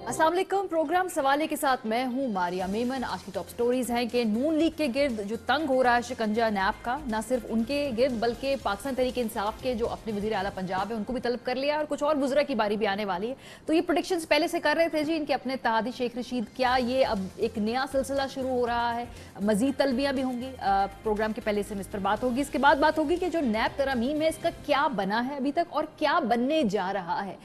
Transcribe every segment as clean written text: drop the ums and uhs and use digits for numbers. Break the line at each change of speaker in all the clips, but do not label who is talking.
अस्सलाम वालेकुम। प्रोग्राम सवाले के साथ मैं हूं मारिया मेमन। आज की टॉप स्टोरीज हैं कि नून लीग के गिर्द जो तंग हो रहा है शिकंजा नैप का, ना सिर्फ उनके गिर्द बल्कि पाकिस्तान तहरीक इंसाफ के जो अपने वजीर आला पंजाब है उनको भी तलब कर लिया और कुछ और वज़रा की बारी भी आने वाली है। तो ये प्रोडिक्शंस पहले से कर रहे थे जी इनके अपने इत्तेहादी शेख रशीद। क्या ये अब एक नया सिलसिला शुरू हो रहा है? मजीद तलबियाँ भी होंगी। प्रोग्राम के पहले से इस पर बात होगी। इसके बाद बात होगी कि जो नैप तरमीम है इसका क्या बना है अभी तक और क्या बनने जा रहा है।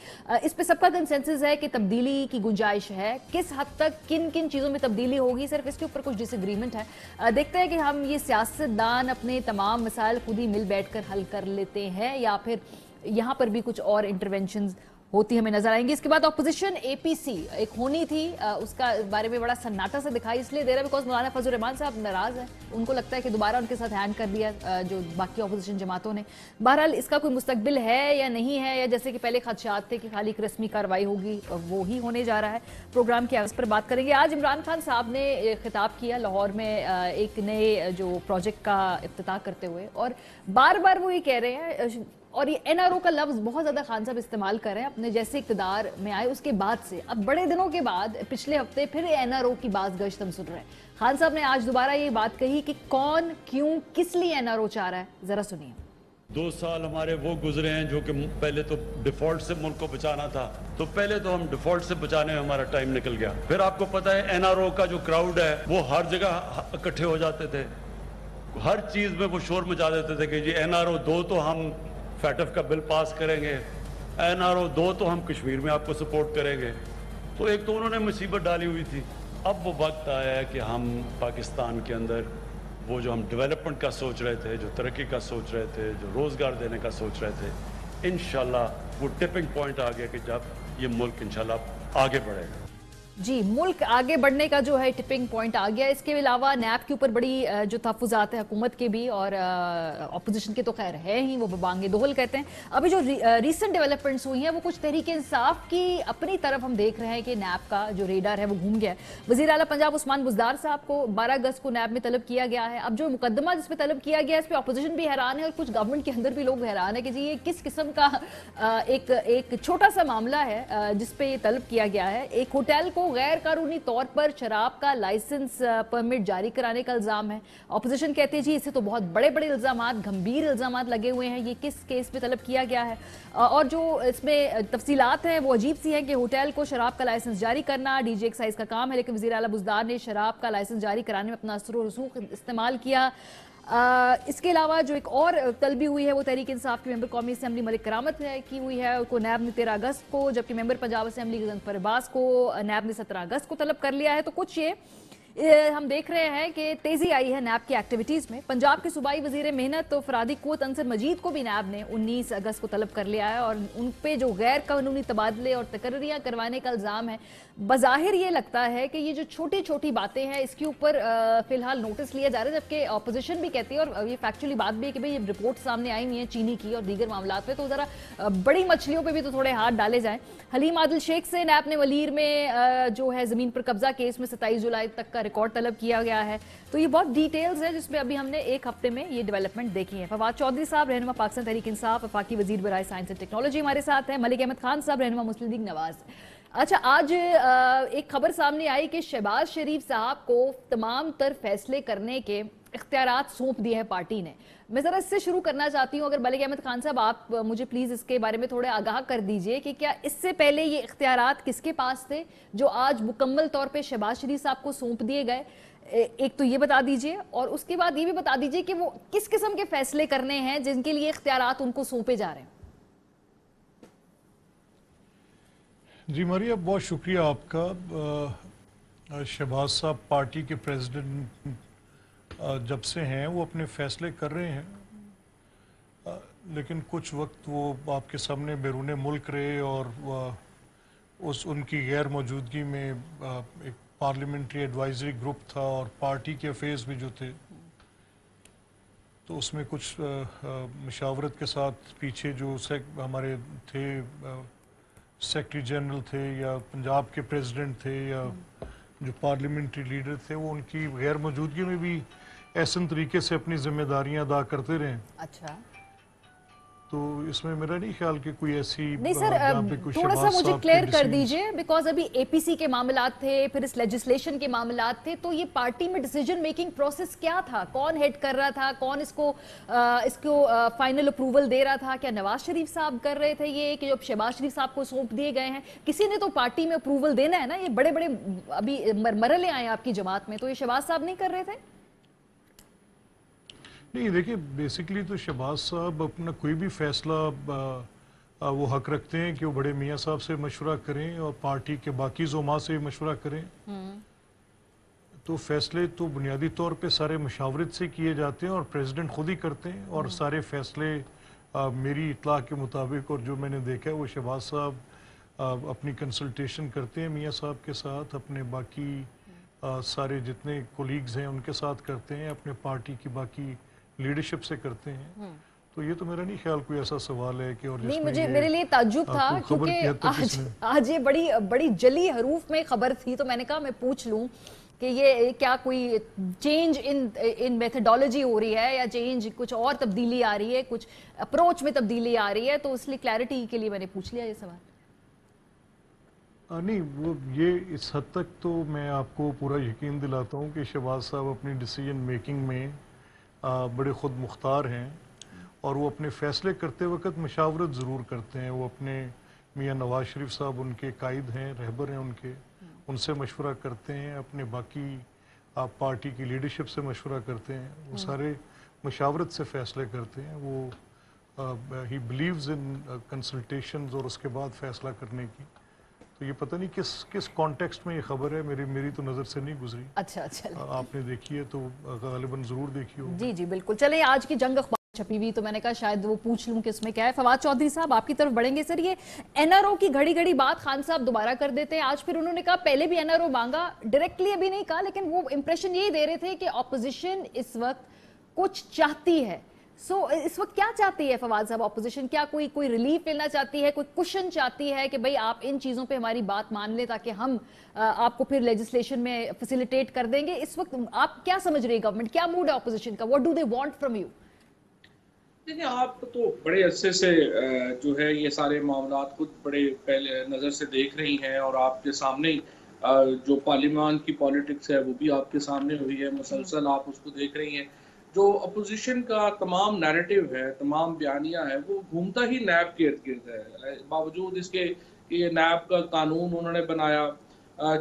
इस पर सबका कंसेंसस है कि तब्दीली की गुंजाइश है। किस हद तक किन किन चीज़ों में तब्दीली होगी, सिर्फ इसके ऊपर कुछ डिसएग्रीमेंट है। देखते हैं कि हम ये सियासतदान अपने तमाम मसाइल खुद ही मिल बैठकर हल कर लेते हैं या फिर यहाँ पर भी कुछ और इंटरवेंशंस होती हमें नजर आएंगी। इसके बाद अपोजिशन एपीसी एक होनी थी, उसका बारे में बड़ा सन्नाटा सा दिखाई इसलिए दे रहा है बिकॉज मौलाना फजल रहमान साहब नाराज हैं। उनको लगता है कि दोबारा उनके साथ हैंड कर दिया जो बाकी अपोजिशन जमातों ने। बहरहाल इसका कोई मुस्तकबिल है या नहीं है, या जैसे कि पहले खदशात थे कि खाली एक रस्मी कार्रवाई होगी, वो ही होने जा रहा है। प्रोग्राम की आवाज़ पर बात करेंगे। आज इमरान खान साहब ने खिताब किया लाहौर में एक नए जो प्रोजेक्ट का इफ्तिताह करते हुए, और बार बार वो ये कह रहे हैं, और ये एनआरओ का लफ्ज बहुत ज्यादा खान साहब इस्तेमाल कर रहे हैं अपने जैसे इक्तदार में आए उसके बाद से। अब बड़े दिनों के बाद पिछले हफ्ते फिर एनआरओ की बात गश्त हम सुन रहे हैं। खान साहब ने आज दोबारा ये बात कही कि कौन क्यों किस लिए एनआरओ चाह रहा है, जरा सुनिए।
2 साल हमारे वो गुजरे हैं जो कि पहले तो डिफॉल्ट से मुल्क को बचाना था, तो पहले तो हम डिफॉल्ट से बचाने में हमारा टाइम निकल गया। फिर आपको पता है एनआरओ का जो क्राउड है वो हर जगह इकट्ठे हो जाते थे, हर चीज में वो शोर मचा देते थे कि जी एनआरओ 2 तो हम फैटफ का बिल पास करेंगे, एनआरओ 2 तो हम कश्मीर में आपको सपोर्ट करेंगे। तो एक तो उन्होंने मुसीबत डाली हुई थी। अब वो वक्त आया है कि हम पाकिस्तान के अंदर वो जो हम डेवलपमेंट का सोच रहे थे, जो तरक्की का सोच रहे थे, जो रोज़गार देने का सोच रहे थे, इंशाल्लाह वो टिपिंग पॉइंट आ गया कि जब ये मुल्क इंशाल्लाह आगे बढ़ेगा।
जी, मुल्क आगे बढ़ने का जो है टिपिंग पॉइंट आ गया। इसके अलावा नैप के ऊपर बड़ी जो तहफ़्फ़ुज़ात है हुकूमत के भी और अपोजिशन के तो खैर है ही, वो बांगे दोहल कहते हैं। अभी जो रीसेंट डेवलपमेंट्स हुई हैं वो कुछ तहरीक इंसाफ की अपनी तरफ हम देख रहे हैं कि नैप का जो रेडार है वो घूम गया है। वज़ीर आला पंजाब उस्मान बुज़दार साहब को 12 अगस्त को नैप में तलब किया गया है। अब जो मुकदमा जिस पर तलब किया गया है इस पर अपोजिशन भी हैरान है और कुछ गवर्नमेंट के अंदर भी लोग हैरान है कि जी ये किस किस्म का एक छोटा सा मामला है जिस पे ये तलब किया गया है। एक होटल को गैर कानूनी तौर पर शराब का लाइसेंस परमिट जारी कराने का इल्जाम है। अपोजिशन कहते हैं जी इससे तो बहुत बड़े बड़े इल्जामात, गंभीर इल्जामात लगे हुए हैं, ये किस केस पे तलब किया गया है। और जो इसमें तफसीलात हैं वो अजीब सी हैं कि होटल को शराब का लाइसेंस जारी करना डीजी एक्साइज का काम है, लेकिन वज़ीर आला बुज़दार ने शराब का लाइसेंस जारी कराने में अपना असर व रसूख इस्तेमाल किया। इसके अलावा जो एक और तलबी हुई है वो तहरीक इंसाफ के मेंबर कौमी असम्बली मलिक करामत ने की हुई है, उनको नैब ने 13 अगस्त को, जबकि मेंबर पंजाब असम्बली गजनफर अब्बास को नैब ने 17 अगस्त को तलब कर लिया है। तो कुछ ये हम देख रहे हैं कि तेजी आई है नैब की एक्टिविटीज में। पंजाब के सूबाई वजीर मेहनत तो फरादी कुव्वत अंसर मजीद को भी नैब ने 19 अगस्त को तलब कर लिया है और उन पे जो गैर कानूनी तबादले और तकर्रियां करवाने का इल्जाम है। बज़ाहिर ये लगता है कि ये जो छोटी छोटी बातें हैं इसके ऊपर फिलहाल नोटिस लिया जा रहा है, जबकि अपोजिशन भी कहती है और ये फैक्चुअली बात भी है कि भाई ये रिपोर्ट सामने आई नहीं है चीनी की और दीगर मामलात पे, तो जरा बड़ी मछलियों पे भी तो थोड़े हाथ डाले जाएं। हलीम आदिल शेख से नैब ने वलीर में जो है जमीन पर कब्जा केस में 27 जुलाई तक का रिकॉर्ड तलब किया गया है। तो ये बहुत डिटेल्स है जिसमें अभी हमने एक हफ्ते में ये डेवलपमेंट देखी है। फवाद चौधरी साहब रहनुमा पाकिस्तान तहरीक इंसाफ, वफाकी वजीर बराए साइंस एंड टेक्नोलॉजी हमारे साथ हैं। मलिक अहमद खान साहब रहनुमा मुस्लिम लीग नवाज। अच्छा, आज एक खबर सामने आई कि शहबाज शरीफ साहब को तमाम तर फैसले करने के इख्तियारात सौंप दिए हैं पार्टी ने। मैं ज़रा इससे शुरू करना चाहती हूँ, अगर मलिक अहमद खान साहब आप मुझे प्लीज़ इसके बारे में थोड़े आगाह कर दीजिए कि क्या इससे पहले ये इख्तियारात किसके पास थे जो आज मुकम्मल तौर पे शहबाज शरीफ साहब को सौंप दिए गए। एक तो ये बता दीजिए और उसके बाद ये भी बता दीजिए कि वो किस किस्म के फैसले करने हैं जिनके लिए इख्तियारात उनको सौंपे जा रहे हैं।
जी मारिया, बहुत शुक्रिया आपका। शहबाज साहब पार्टी के प्रेसिडेंट जब से हैं वो अपने फैसले कर रहे हैं, लेकिन कुछ वक्त वो आपके सामने बैरून मुल्क रहे और उनकी गैर मौजूदगी में एक पार्लियामेंट्री एडवाइजरी ग्रुप था और पार्टी के अफेयर्स भी जो थे, तो उसमें कुछ मशावरत के साथ पीछे जो हमारे थे सेक्रेटरी जनरल थे या पंजाब के प्रेसिडेंट थे या जो पार्लियामेंट्री लीडर थे, वो उनकी गैर मौजूदगी में भी ऐसे तरीके से अपनी जिम्मेदारियां अदा करते रहे।
अच्छा।
تو اس میں میرا نہیں خیال کہ کوئی ایسی
نہیں سر
جہاں پہ کوئی
تھوڑا سا
شہباز
مجھے
صاحب
کلیئر
کے
کر
decisions-
دیجئے بیکاز ابھی اے پی سی کے معاملات تھے پھر اس لیجسلیشن کے معاملات تھے تو یہ پارٹی میں ڈیسیجن میکنگ پروسیس کیا تھا کون ہیڈ کر رہا تھا کون اس کو فائنل اپروول دے رہا تھا کیا نواز شریف صاحب کر رہے تھے یہ کہ جو شہباز شریف صاحب کو سونپ دیے گئے ہیں کسی نے تو پارٹی میں اپروول دینا ہے نا یہ بڑے بڑے ابھی مرحلے آئے ہیں آپ کی جماعت میں تو یہ شہباز صاحب نہیں کر رہے تھے
نہیں دیکھیں بیسیکلی تو شہباز صاحب اپنا کوئی بھی فیصلہ وہ حق رکھتے ہیں کہ وہ بڑے میاں صاحب سے مشورہ کریں اور پارٹی کے باقی زعماء سے مشورہ کریں تو فیصلے تو بنیادی طور پہ سارے مشاورت سے کیے جاتے ہیں اور پریزیڈنٹ خود ہی کرتے ہیں اور سارے فیصلے میری اطلاع کے مطابق اور جو میں نے دیکھا ہے وہ شہباز صاحب اپنی کنسلٹیشن کرتے ہیں میاں صاحب کے ساتھ اپنے باقی سارے جتنے کولیگز ہیں ان کے ساتھ کرتے ہیں اپنے پارٹی کی باقی لیڈرشپ سے کرتے ہیں تو یہ تو میرا نہیں خیال کوئی ایسا سوال ہے کہ اور
نہیں مجھے میرے لیے تعجب تھا کیونکہ آج یہ بڑی جلی حروف میں خبر تھی تو میں نے کہا میں پوچھ لوں کہ یہ کیا کوئی چینج ان میتھڈالوجی ہو رہی ہے یا چینج کچھ اور تبدیلی آ رہی ہے کچھ اپروچ میں تبدیلی آ رہی ہے تو اس لیے کلیئرٹی کے لیے میں نے پوچھ لیا یہ سوال
نہیں وہ یہ اس حد تک تو میں آپ کو پورا یقین دلاتا ہوں کہ شہباز صاحب اپنی ڈیسیجن میکنگ میں بڑے خود مختار ہیں اور وہ اپنے فیصلے کرتے وقت مشاورت ضرور کرتے ہیں وہ اپنے میاں نواز شریف صاحب ان کے قائد ہیں رہبر ہیں ان کے ان سے مشورہ کرتے ہیں اپنے باقی پارٹی کی لیڈرشپ سے مشورہ کرتے ہیں وہ سارے مشاورت سے فیصلے کرتے ہیں وہ ہی بلیوز ان کنسلٹیشنز اور اس کے بعد فیصلہ کرنے کی تو یہ پتہ نہیں کس کانٹیکسٹ میں یہ خبر ہے میری تو نظر سے نہیں گزری
اچھا
آپ نے دیکھی ہے تو غالباً ضرور دیکھی ہو
جی بالکل چلیں آج کی جنگ اخبار چھپی ہوئی تو میں نے کہا شاید وہ پوچھ لوں کہ اس میں کیا ہے فواد چودھری صاحب آپ کی طرف بڑھیں گے سر یہ این آر او کی گھڑی بات خان صاحب دوبارہ کر دیتے ہیں آج پھر انہوں نے کہا پہلے بھی این آر او مانگا ڈائریکٹلی ابھی نہیں کہا لیکن وہ امپریشن یہی دے رہے تھے کہ اپوزیشن اس وقت کچھ چاہتی ہے سو اس وقت کیا چاہتی ہے فواد صاحب اپوزیشن کیا کوئی ریلیف لینا چاہتی ہے کوئی کشن چاہتی ہے کہ بھئی آپ ان چیزوں پہ ہماری بات مان لیں تاکہ ہم آپ کو پھر لیجسلیشن میں فیسیلیٹیٹ کر دیں گے اس وقت آپ کیا سمجھ رہے ہیں گورنمنٹ کیا موڈ ہے اپوزیشن کا what do they want from you
دیکھیں آپ تو بڑے عرصے سے جو ہے یہ سارے معاملات خود بڑے پہلے نظر سے دیکھ رہی ہیں اور آپ کے سامنے جو پارلیمان کی پالیٹکس ہے وہ بھی آپ کے سامنے ہوئی ہے مسلسل آپ اس کو دیکھ رہی ہیں جو اپوزیشن کا تمام نیریٹو ہے تمام بیانیہ ہے وہ گھومتا ہی نیب کے ارد گرد ہے باوجود اس کے کہ یہ نیب کا قانون انہوں نے بنایا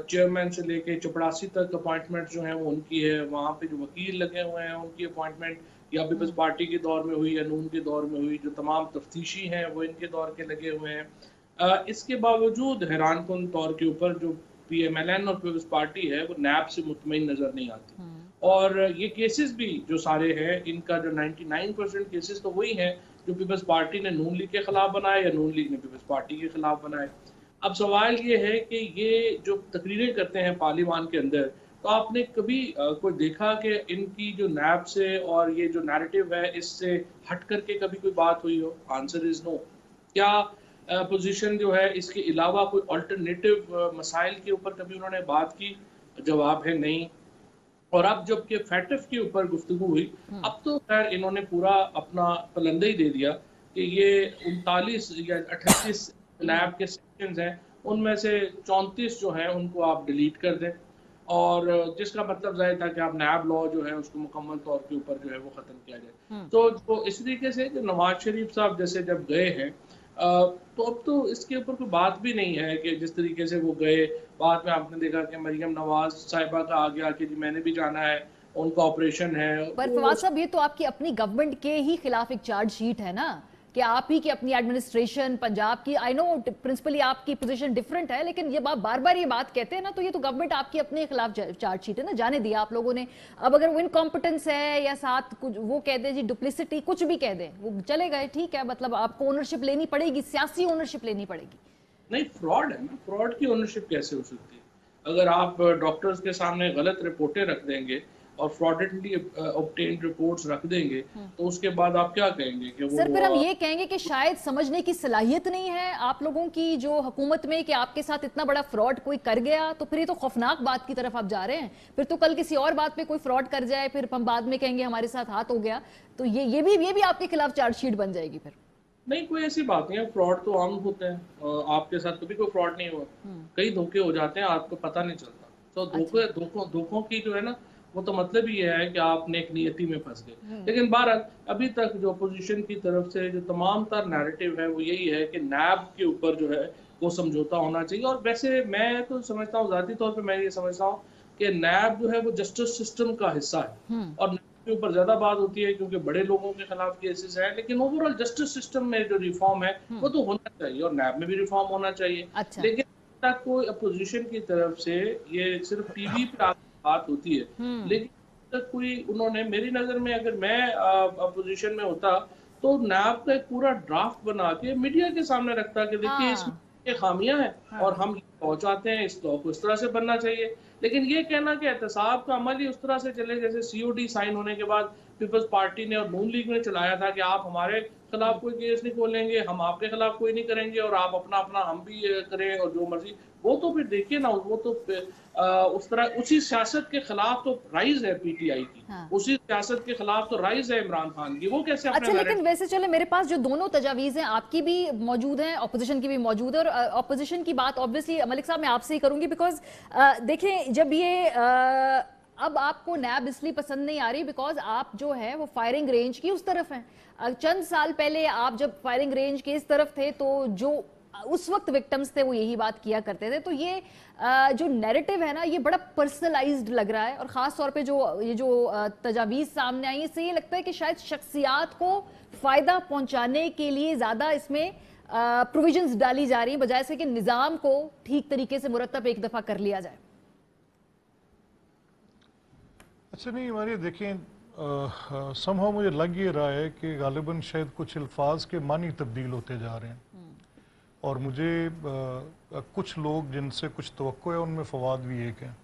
چیئرمین سے لے کے چپڑاسی تک اپوائنٹمنٹ جو ہیں وہ ان کی ہے وہاں پہ جو وکیل لگے ہوئے ہیں ان کی اپوائنٹمنٹ یا پیپلز پارٹی کے دور میں ہوئی یا نون کے دور میں ہوئی جو تمام تفتیشی ہیں وہ ان کے دور کے لگے ہوئے ہیں اس کے باوجود حیران کن طور کے اوپر جو پی ایم ایل این اور پیپلز پارٹی ہے وہ نیب سے مطمئن نظر نہیں آتی اور یہ کیسز بھی جو سارے ہیں ان کا جو 99% کیسز تو وہی ہیں جو پیپلز پارٹی نے نون لیگ کے خلاف بنائے یا نون لیگ نے پیپلز پارٹی کے خلاف بنائے اب سوال یہ ہے کہ یہ جو تقریریں کرتے ہیں پارلیمان کے اندر تو آپ نے کبھی کوئی دیکھا کہ ان کی جو نیب سے اور یہ جو نیریٹو ہے اس سے ہٹ کر کے کبھی کوئی بات ہوئی ہو آنسر از نو کیا پوزیشن جو ہے اس کے علاوہ کوئی آلٹرنیٹو مسائل کے اوپر کبھی انہوں نے بات کی جواب ہے نہیں اور اب جب کہ فیٹف کے اوپر گفتگو ہوئی اب تو خیر انہوں نے پورا اپنا پلندہ ہی دے دیا کہ یہ 39 یا 38 نیب کے سیکشنز ہیں ان میں سے 34 جو ہیں ان کو آپ ڈیلیٹ کر دیں اور جس کا مطلب ظاہر تھا کہ آپ نیب لا جو ہے اس کو مکمل طور کے اوپر جو ہے وہ ختم کیا جائے تو اس طریقے سے جو نواز شریف صاحب جیسے جب گئے ہیں تو اب تو اس کے اوپر کوئی بات بھی نہیں ہے کہ جس طریقے سے وہ گئے بعد میں آپ نے دیکھا کہ مریم نواز صاحبہ کا آ گیا کہ جی میں نے بھی جانا ہے ان کا آپریشن ہے
پر فواد صاحب یہ تو آپ کی اپنی گورنمنٹ کے ہی خلاف ایک چارج شیٹ ہے نا کہ آپ ہی کی اپنی ایڈمنسٹریشن پنجاب کی آئی نو پرنسپلی آپ کی پوزیشن ڈیفرنٹ ہے لیکن یہ بار بار یہ بات کہتے ہیں نا تو یہ تو گورنمنٹ آپ کی اپنے خلاف چارج شیٹ ہے نا جانے دیا آپ لوگوں نے اب اگر وہ انکمپٹنس ہے یا ساتھ وہ کہہ دیں جی ڈپلیسٹی کچھ بھی کہہ دیں وہ چلے گئے ٹھیک ہے مطلب آپ کو اونرشپ لینی پڑے گی سیاسی اونرشپ لینی پڑے گی
نہیں فراڈ ہے نا فراڈ کی اونرشپ کیسے ہو سکتی ہے اگر آپ ڈاکٹرز کے سامنے غلط رپورٹیں رکھ دیں گے اور fraudulently obtained reports رکھ دیں گے تو اس کے بعد آپ کیا کہیں گے کہ وہ
سر پھر ہم یہ کہیں گے کہ شاید سمجھنے کی صلاحیت نہیں ہے آپ لوگوں کی جو حکومت میں کہ آپ کے ساتھ اتنا بڑا فراڈ کوئی کر گیا تو پھر یہ تو خوفناک بات کی طرف آپ جا رہے ہیں پھر تو کل کسی اور بات پہ کوئی فراڈ کر جائے پھر ہم بعد میں کہیں گے ہمارے ساتھ ہاتھ ہو گیا تو یہ بھی آپ کے خلاف چارج شیٹ بن جائے گی پھر
नहीं, कोई ऐसी बात नहीं है, फ्रॉड तो आम होते हैं। आपके साथ कभी कोई फ्रॉड नहीं हुआ, कई धोखे हो जाते हैं, आपको पता नहीं चलता। तो धोखों की जो है ना, वो तो मतलब ही ये है कि आप नेक नियति में फंस गए। लेकिन बहरहाल अभी तक जो अपोजिशन की तरफ से जो तमाम तर नैरेटिव है वो यही है कि नैब के ऊपर जो है वो समझौता होना चाहिए। और वैसे मैं तो समझता हूँ, ज़ाती तौर पे मैं ये समझता हूँ कि नैब जो है वो जस्टिस सिस्टम का हिस्सा है, और के ऊपर ज्यादा बात होती है क्योंकि बड़े लोगों के खिलाफ केसेस हैं। लेकिन ओवरऑल जस्टिस सिस्टम में जो रिफॉर्म है वो तो होना चाहिए, और नैब में भी रिफॉर्म होना चाहिए।
अच्छा।
लेकिन तक कोई अपोजिशन की तरफ से ये सिर्फ टीवी पे बात होती है, लेकिन तक कोई उन्होंने, मेरी नजर में अगर मैं अपोजिशन में होता तो नैब का एक पूरा ड्राफ्ट बना के मीडिया के सामने रखता कि देखिए इसमें ये खामियां हैं और हम पहुंचाते हैं, इस लॉ को इस तरह से बनना चाहिए। लेकिन ये कहना कि एहतसाब का अमल ही उस तरह से चले जैसे COD साइन होने के बाद पीपल्स पार्टी ने और नून लीग ने चलाया था कि आप हमारे खिलाफ कोई केस नहीं खोलेंगे, हम आपके खिलाफ कोई नहीं करेंगे, और आप अपना अपना हम भी करें और जो मर्जी। वो तो फिर देखिए ना, वो तो उस तरह उसी सियासत के खिलाफ तो राइज है PTI की, उसी सियासत के खिलाफ तो राइज है इमरान खान की। वो कैसे अपने
अच्छा, लेकिन वैसे चले, मेरे पास जो दोनों तजावीज हैं, आपकी भी मौजूद हैं, ऑपोजिशन की भी मौजूद है, और ऑपोजिशन की बात ऑब्वियसली मलिक साहब मैं आपसे ही करूंगी, बिकॉज देखें जब ये अब आपको नैब इसलिए पसंद नहीं आ रही बिकॉज आप जो है वो फायरिंग रेंज की उस तरफ हैं। चंद साल पहले आप जब फायरिंग रेंज के इस तरफ थे तो जो उस वक्त विक्टिम्स थे वो यही बात किया करते थे। तो ये जो नैरेटिव है ना, ये बड़ा पर्सनलाइज्ड लग रहा है, और खास तौर पे जो ये जो तजावीज सामने आई, इससे ये लगता है कि शायद शख्सियात को फायदा पहुंचाने के लिए ज्यादा इसमें प्रोविजंस डाली जा रही है, बजाय से कि निजाम को ठीक तरीके से मुरतब एक दफा कर लिया जाए।
अच्छा नहीं, हमारे देखें समहाउ मुझे लग ये रहा है कि गालिबन शायद कुछ अल्फाज के मानी तब्दील होते जा रहे हैं, और मुझे कुछ लोग जिनसे कुछ तवक्को है उनमें फवाद भी एक है।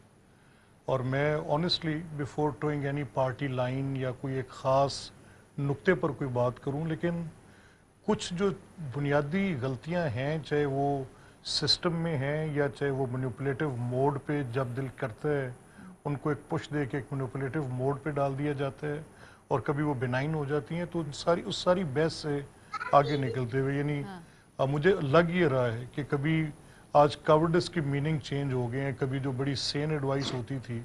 और मैं honestly before towing any party line या कोई एक ख़ास नुक्ते पर कोई बात करूं, लेकिन कुछ जो बुनियादी गलतियां हैं, चाहे वो सिस्टम में हैं या चाहे वो मैनिपुलेटिव मोड पे जब दिल करता है उनको एक पुश दे के एक मैनिपुलेटिव मोड पे डाल दिया जाता है, और कभी वो बिनाइन हो जाती हैं, तो उस सारी बहस से आगे निकलते हुए यानी मुझे लग ये रहा है कि कभी आज कावर्डिस की मीनिंग चेंज हो गए हैं। कभी जो बड़ी सेन एडवाइस होती थी,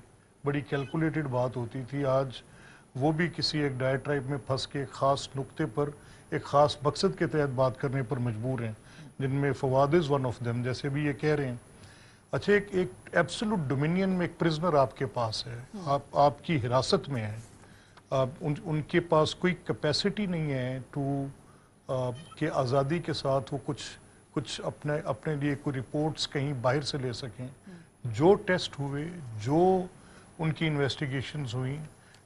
बड़ी कैलकुलेटेड बात होती थी, आज वो भी किसी एक डायट्राइब में फंस के एक ख़ास नुक्ते पर एक ख़ास मकसद के तहत बात करने पर मजबूर हैं, जिनमें Fawad is one of them. जैसे भी ये कह रहे हैं, अच्छा एक एब्सोल्यूट डोमिनियन में एक प्रिजनर आपके पास है, आपकी हिरासत में है, उनके पास कोई कैपेसिटी नहीं है कि आज़ादी के साथ वो कुछ अपने लिए कोई रिपोर्ट्स कहीं बाहर से ले सकें। जो टेस्ट हुए, जो उनकी इन्वेस्टिगेशंस हुई,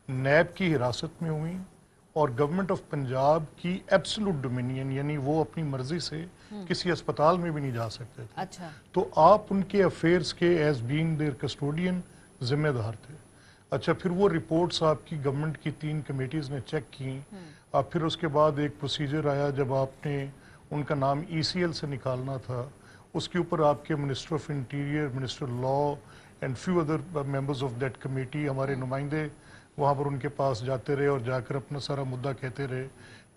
नैब की हिरासत में हुई, और गवर्नमेंट ऑफ पंजाब की एब्सोल्यूट डोमिनियन, यानी वो अपनी मर्जी से किसी अस्पताल में भी नहीं जा सकते थे।
अच्छा।
तो आप उनके अफेयर्स के एज बीइंग देयर कस्टोडियन जिम्मेदार थे। अच्छा, फिर वो रिपोर्ट्स आपकी गवर्नमेंट की 3 कमेटीज़ ने चेक की, अब फिर उसके बाद एक प्रोसीजर आया जब आपने उनका नाम ECL से निकालना था, उसके ऊपर आपके minister of interior, minister law and few other members of that committee, हमारे नुमाइंदे वहाँ पर उनके पास जाते रहे और जाकर अपना सारा मुद्दा कहते रहे।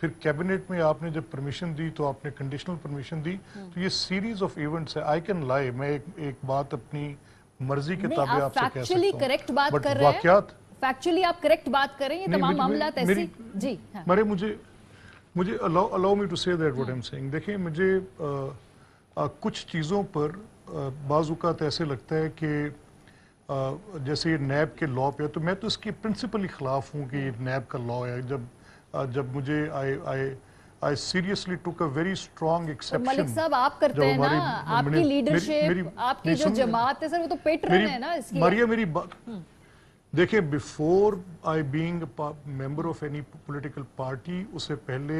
फिर कैबिनेट में आपने जब परमिशन दी तो आपने कंडीशनल परमिशन दी। तो ये सीरीज ऑफ इवेंट्स है। आई कैन लाई, मैं एक बात अपनी मर्जी के ताबे आपसे कह सकता हूं,
करेक्ट बात
बट
कर रहे हैं,
वाकयात
फैक्चुअली आप करेक्ट बात कर रहे हैं, ये तमाम मामलात ऐसी जी।
हाँ। मुझे allow me to say that what I am saying. देखिए, मुझे कुछ चीज़ों पर बाज़ ऐसे लगता है कि जैसे ये नैब के लॉ पे है, तो मैं तो इसके प्रिंसिपली खिलाफ हूँ कि ये नैब का लॉ है। जब मुझे I seriously took a very strong exception.
Malik साहब, आप करते हैं ना, आपकी लीडरशिप, आपकी जो जमात है सर, वो तो पेट्रन है ना इसकी।
मारिया, मेरी बात देखिए, before I being member of any political party, उससे पहले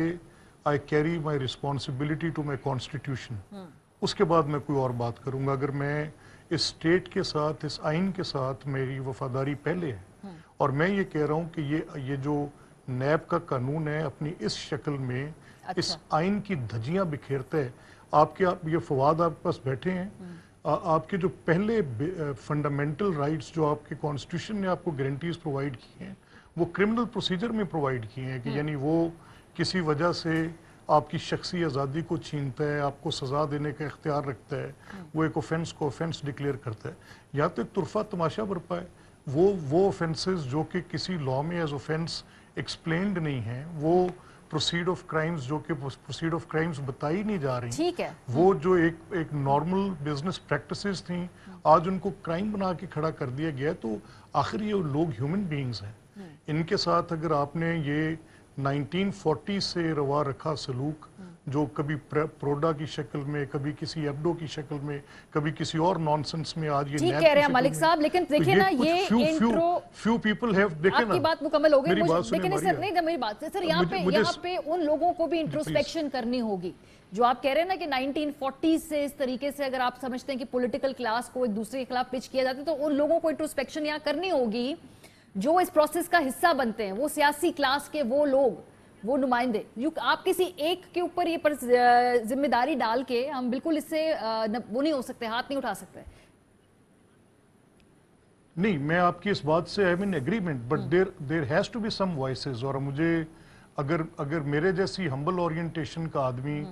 I carry my responsibility to my constitution. उसके बाद मैं कोई और बात करूंगा। अगर मैं इस स्टेट के साथ, इस आइन के साथ मेरी वफादारी पहले है, और मैं ये कह रहा हूँ कि ये जो नैब का कानून है अपनी इस शक्ल में इस आइन की धज्जियां बिखेरता है। आप ये फवाद आपके पास बैठे हैं, आपके जो पहले फंडामेंटल राइट्स जो आपके कॉन्स्टिट्यूशन ने आपको गारंटीज प्रोवाइड की हैं, वो क्रिमिनल प्रोसीजर में प्रोवाइड किए हैं कि यानी वो किसी वजह से آپ کی شخصی آزادی کو چھینتا ہے، آپ کو سزا دینے کا اختیار رکھتا ہے، وہ ایک اوفینس کو اوفینس ڈکلیئر کرتا ہے، یا تو ایک طرفہ تماشا برپا ہے. وہ اوفینسز جو کہ کسی لاء میں ایز اوفینس ایکسپلینڈ نہیں ہیں، وہ پروسیڈ آف کرائمز جو کہ پروسیڈ آف کرائمز بتائی نہیں جا رہی،
ٹھیک ہے،
وہ جو ایک نارمل بزنس پریکٹسز تھیں، آج ان کو کرائم بنا کے کھڑا کر دیا گیا. تو آخر یہ لوگ ہیومن بینگز ہیں. ان کے ساتھ اگر آپ نے یہ 1940 سے روا رکھا سلوک جو کبھی پروڈا کی شکل میں، کبھی کسی ایبڈو کی شکل میں، کبھی کسی اور نانسنس میں، آج یہ
ٹھیک کہہ رہے ہیں ملک صاحب، لیکن دیکھیں نا یہ انٹرو
فیو پیپل ہیو، دیکھیں نا
آپ کی بات مکمل ہو گئی.
میری بات سنیں
لیکن سر نہیں میری بات سر یہاں پہ ان لوگوں کو بھی انٹروسپیکشن کرنی ہوگی جو آپ کہہ رہے ہیں نا کہ 1940 سے اس طریقے سے اگر آپ سمجھتے ہیں کہ پولیٹیکل کلاس کو ایک دوسرے کے خلاف پچ کیا جاتا ہے تو ان لوگوں کو انٹروسپیکشن یہاں کرنی ہوگی جو اس پروسیس کا حصہ بنتے ہیں، وہ سیاسی کلاس کے وہ لوگ، وہ نمائندے. آپ کسی ایک کے اوپر یہ ذمہ داری ڈال کے ہم بالکل اس سے وہ نہیں ہو سکتے، ہاتھ نہیں اٹھا سکتے.
نہیں، میں آپ کی اس بات سے I'm in agreement, but there has to be some voices. اور مجھے اگر میرے جیسی ہمبل اورینٹیشن کا آدمی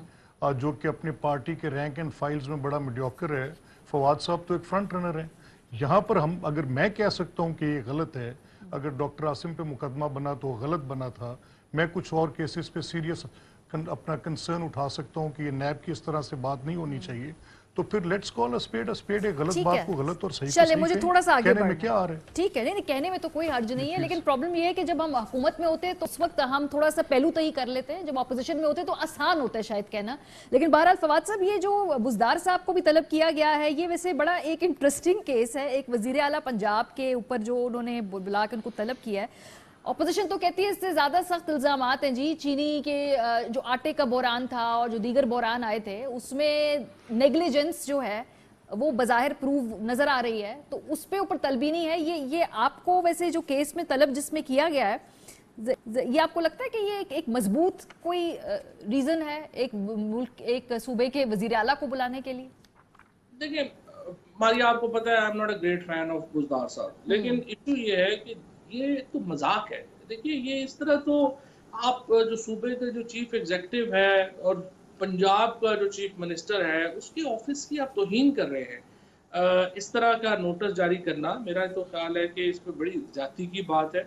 جو کہ اپنے پارٹی کے رینک اینڈ فائلز میں بڑا میڈیوکر ہے، فواد صاحب تو ایک فرنٹ رنر ہیں. یہاں پر اگر میں کہہ سکتا ہوں کہ یہ غلط ہے، اگر ڈاکٹر عاصم پہ مقدمہ بنا تو غلط بنا تھا، میں کچھ اور کیسز پہ سیریس اپنا کنسرن اٹھا سکتا ہوں کہ یہ نیب کی اس طرح سے بات نہیں ہونی چاہیے، تو پھر لیٹس کال اے اسپیڈ. ایک غلط بات کو غلط اور صحیح کو صحیح
مجھے تھوڑا سا آگے
کہنے میں کیا آ رہا ہے.
ٹھیک ہے، نہیں کہنے میں تو کوئی حرج نہیں ہے، لیکن پرابلم یہ ہے کہ جب ہم حکومت میں ہوتے ہیں تو اس وقت ہم تھوڑا سا پہلو تہی کر لیتے ہیں، جب اپوزیشن میں ہوتے ہیں تو آسان ہوتا ہے شاید کہنا. لیکن بہرحال فواد صاحب، یہ جو بزدار صاحب کو بھی طلب کیا گیا ہے، یہ ویسے بڑا ایک انٹرسٹنگ کیس ہے. ایک وزیر اعلیٰ پنجاب کے اوپر جو انہوں نے بلا کے ان کو طلب کیا ہے، اپوزیشن تو کہتی ہے اس سے زیادہ سخت الزامات ہیں جی. چینی کے جو آٹے کا بحران تھا اور جو دیگر بحران آئے تھے اس میں نیگلیجنس جو ہے وہ بظاہر پروو نظر آ رہی ہے، تو اس پہ اوپر طلبی نہیں ہے. یہ آپ کو ویسے جو کیس میں طلب جس میں کیا گیا ہے، یہ آپ کو لگتا ہے کہ یہ ایک مضبوط کوئی ریزن ہے ایک ملک، ایک صوبے کے وزیر اعلیٰ کو بلانے کے لیے؟
دیکھیں ماریا، آپ کو پتا ہے I'm not a great fan of Buzdar صاحب، لیکن ایشو یہ ہے کہ یہ تو مذاق ہے. دیکھیے یہ اس طرح تو آپ جو صوبے کے جو چیف ایگزیکٹو ہے اور پنجاب کا جو چیف منسٹر ہے اس کے آفس کی آپ توہین کر رہے ہیں. اس طرح کا نوٹس جاری کرنا میرا تو خیال ہے کہ اس پہ بڑی زیادتی کی بات ہے،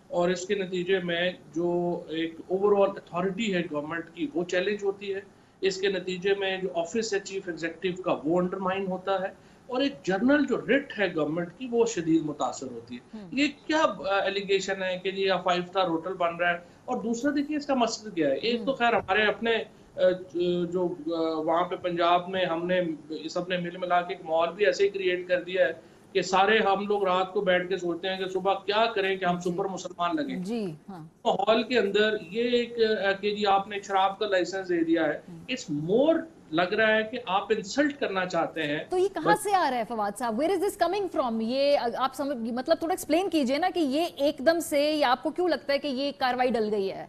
اور اس کے نتیجے میں جو ایک اوور آل اتھارٹی ہے گورنمنٹ کی وہ چیلنج ہوتی ہے. اس کے نتیجے میں جو آفس ہے چیف ایگزیکٹو کا وہ انڈرمائن ہوتا ہے، اور ایک جنرل جو رٹ ہے گورنمنٹ کی وہ شدید متاثر ہوتی ہے. یہ کیا ایلیگیشن ہے کہ یہ 5 اسٹار ہوٹل بن رہا ہے؟ اور دوسرا دیکھیے اس کا مقصد کیا ہے. ایک تو خیر ہمارے اپنے جو وہاں پہ پنجاب میں ہم نے سب نے مل ملا کے ایک ماحول بھی ایسے ہی کریٹ کر دیا ہے کہ سارے ہم لوگ رات کو بیٹھ کے سوچتے ہیں کہ صبح کیا کریں کہ ہم سپر مسلمان لگیں.
جی ہاں،
ماحول کے اندر یہ ایک کہ جی آپ نے شراب کا لائسنس دے دیا ہے، اٹس مور لگ رہا ہے کہ آپ انسلٹ کرنا چاہتے ہیں.
تو یہ کہاں سے آ رہا ہے فواد صاحب؟ Where is this coming from? یہ آپ مطلب تھوڑا ایکسپلین کیجئے نا کہ یہ ایک دم سے، یا آپ کو کیوں لگتا ہے کہ یہ کاروائی ڈل گئی ہے؟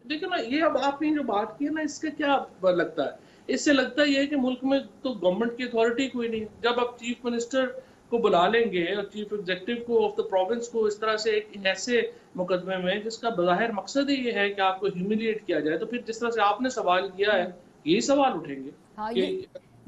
دیکھیں نا، یہ اب آپ نے جو بات کی ہے نا، اس کا کیا لگتا ہے؟ اس سے لگتا ہے یہ کہ ملک میں تو گورنمنٹ کی اتھارٹی کوئی نہیں. جب آپ چیف منسٹر کو بلا لیں گے اور چیف ایگزیکٹو کو آف دا پروونس کو اس طرح سے ایک ایسے مقدمے میں جس کا بظاہر مقصد ہی یہ ہے کہ آپ کو ہیوملیٹ کیا جائے، تو پھر جس طرح سے آپ نے سوال کیا ہے یہی سوال اٹھیں گے کہ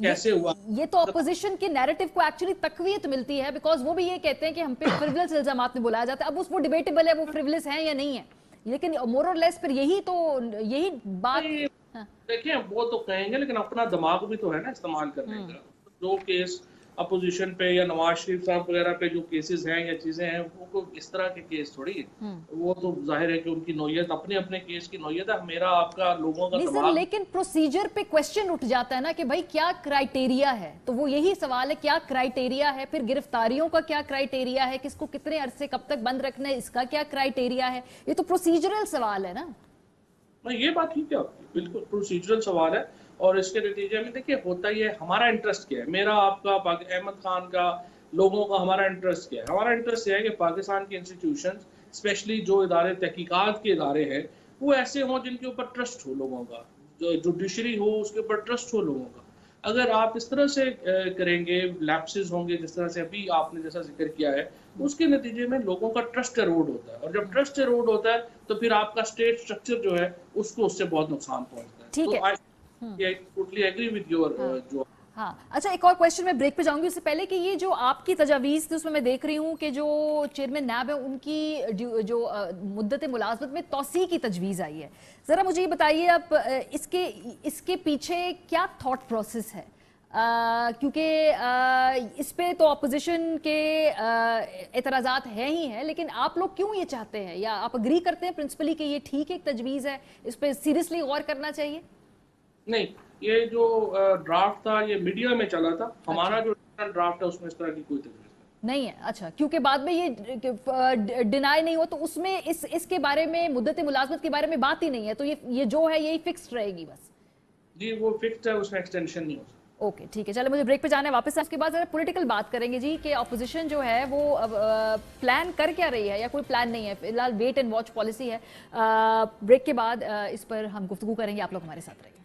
کیسے ہوا. یہ
تو اپوزیشن کے نیریٹو کو ایکچولی تقویت ملتی ہے، بیکاز وہ بھی یہ کہتے ہیں کہ ہم پہ فریولس الزامات میں بلایا جاتا ہے. اب اس وہ ڈیبیٹیبل ہے وہ فریولس ہیں یا نہیں ہے، لیکن مور اور لیس پھر یہی بات.
دیکھیں وہ تو کہیں گے، لیکن اپنا دماغ بھی تو ہے نا استعمال کرنے کا. جو کیس اپوزیشن پہ یا نواز شریف صاحب وغیرہ پہ جو کیسز ہیں یا چیزیں ہیں، وہ اس طرح کے کیس تھوڑی ہے. وہ تو ظاہر ہے کہ ان کی نوعیت اپنے اپنے کیس کی نوعیت ہے. میرا آپ کا لوگوں کا دماغ،
لیکن پروسیجر پہ کوسچن اٹھ جاتا ہے نا کہ بھائی کیا کرائیٹیریا ہے. تو وہ یہی سوال ہے، کیا کرائیٹیریا ہے؟ پھر گرفتاریوں کا کیا کرائیٹیریا ہے؟ کس کو کتنے عرصے کب تک بند رکھنا ہے، اس کا کیا کرائیٹیریا ہے؟ یہ تو پروسیجرل سوال ہے نا.
یہ بات ٹھیک ہے آپ کی، بالکل پروسیجرل سوال ہے. اور اس کے نتیجے میں دیکھیے ہوتا یہ ہمارا انٹرسٹ کیا ہے، میرا آپ کا احمد خان کا، لوگوں کا، ہمارا انٹرسٹ کیا ہے؟ ہمارا انٹرسٹ یہ ہے کہ پاکستان کے انسٹیٹیوشنز، اسپیشلی جو ادارے تحقیقات کے ادارے ہیں، وہ ایسے ہوں جن کے اوپر ٹرسٹ ہو لوگوں کا، جوڈیشری ہو اس کے اوپر ٹرسٹ ہو لوگوں کا. اگر آپ اس طرح سے کریں گے، لیپسز ہوں گے جس طرح سے ابھی آپ نے جیسا ذکر کیا ہے، اس کے نتیجے میں لوگوں کا ٹرسٹ ایروڈ ہوتا ہے. اور جب ٹرسٹ ایروڈ ہوتا ہے تو پھر آپ کا اسٹیٹ سٹرکچر جو ہے اس کو اس سے بہت نقصان پہنچتا ہے.
ठीक है।
I totally agree with your जो
हाँ, अच्छा, एक और क्वेश्चन मैं ब्रेक पे जाऊंगी उससे पहले कि ये जो आपकी तजावीज़ थी उसमें मैं देख रही हूँ कि जो चेयरमैन नैब है उनकी जो मुद्दत मुलाजमत में तौसी की तजवीज़ आई है, ज़रा मुझे ये बताइए आप इसके पीछे क्या थॉट प्रोसेस है? क्योंकि इस पे तो अपोजिशन के एतराज़ात हैं ही हैं, लेकिन आप लोग क्यों ये चाहते हैं, या आप अग्री करते हैं प्रिंसिपली कि ये ठीक एक तजवीज़ है, इस पे सीरियसली गौर करना चाहिए?
नहीं, ये जो ड्राफ्ट था ये मीडिया में चला था, हमारा जो ड्राफ्ट है उसमें इस तरह की कोई तजवीज़
नहीं है। अच्छा, क्योंकि बाद में ये डिनाई नहीं हो तो उसमें इसके बारे में, मुद्दत मुलाजमत के बारे में बात ही नहीं है, तो ये जो है यही फिक्स्ड रहेगी बस? जी,
वो फिक्स्ड है, उसमें एक्सटेंशन नहीं हो सकता।
ओके, ठीक है, चलो मुझे ब्रेक पे जाना है वापस। उसके बाद जरा पॉलिटिकल बात करेंगे जी कि ऑपोजिशन जो है वो प्लान कर क्या रही है, या कोई प्लान नहीं है, फिलहाल वेट एंड वॉच पॉलिसी है। ब्रेक के बाद इस पर हम गुफ्तगू करेंगे, आप लोग हमारे साथ रहिए।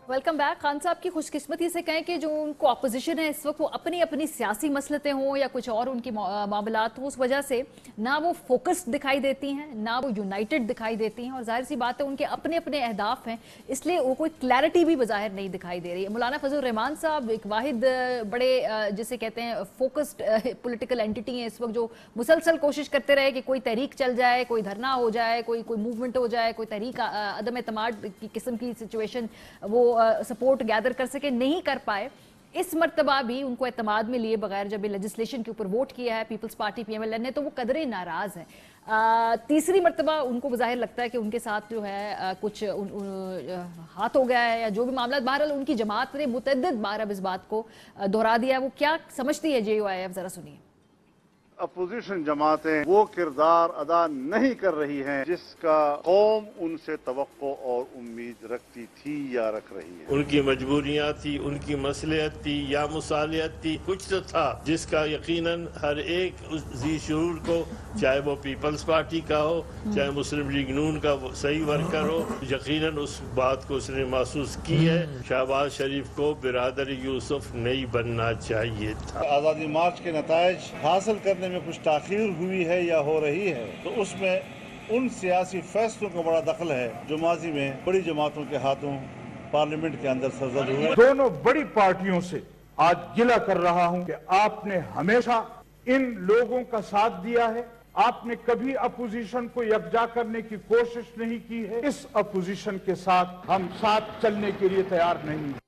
Welcome back. खान साहब की खुशकिस्मती से कहें कि जो उनको अपोजिशन है इस वक्त वो अपनी अपनी सियासी मसलतें हों या कुछ और उनकी मामलात हों, उस वजह से ना वो फोकस्ड दिखाई देती हैं, ना वो यूनाइटेड दिखाई देती हैं, और जाहिर सी बात है उनके अपने अपने अहदाफ हैं, इसलिए वो कोई क्लैरिटी भी बज़ाहिर नहीं दिखाई दे रही है। मौलाना फजल रहमान साहब एक वाहिद बड़े जिसे कहते हैं फोकस्ड पोलिटिकल एंटिटी हैं इस वक्त, जो मुसलसल कोशिश करते रहे कि कोई तहरीक चल जाए, कोई धरना हो जाए, कोई मूवमेंट हो जाए, कोई तहरीक अदम एतमाद की किस्म की सिचुएशन वो सपोर्ट गैदर कर सके, नहीं कर पाए। इस मर्तबा भी उनको एतमाद में लिए बगैर जब लेजिस्लेशन के ऊपर वोट किया है पीपल्स पार्टी PMLN ने, तो वो कदरे नाराज है। तीसरी मर्तबा उनको बज़ाहिर लगता है कि उनके साथ जो है कुछ हाथ हो गया है, या जो भी मामला, बहरहाल उनकी जमात ने मुतअद्दिद बार अब इस बात को दोहरा दिया। वो क्या समझती है JUIF, जरा सुनिए।
अपोजिशन जमातें वो किरदार अदा नहीं कर रही हैं जिसका कौम उनसे तवक्को और उम्मीद रखती थी या रख रही है।
उनकी मजबूरियां थी, उनकी मसलियत थी या मुसालियत थी, कुछ तो था जिसका यकीनन हर एक जी शूर को, चाहे वो पीपल्स पार्टी का हो, चाहे मुस्लिम लीग नून का सही वर्कर हो, यकीनन उस बात को उसने महसूस की है। शहबाज शरीफ को बिरादर यूसुफ नहीं बनना चाहिए था।
आज़ादी मार्च के नताइज हासिल करने में कुछ ताख़ीर हुई है या हो रही है, तो उसमें उन सियासी फैसलों का बड़ा दखल है जो माजी में बड़ी जमातों के हाथों पार्लियामेंट के अंदर सरजद हुए।
दोनों बड़ी पार्टियों से आज गिला कर रहा हूं कि आपने हमेशा इन लोगों का साथ दिया है, आपने कभी अपोजिशन को यकजा करने की कोशिश नहीं की है। इस अपोजिशन के साथ हम साथ चलने के लिए तैयार नहीं हैं।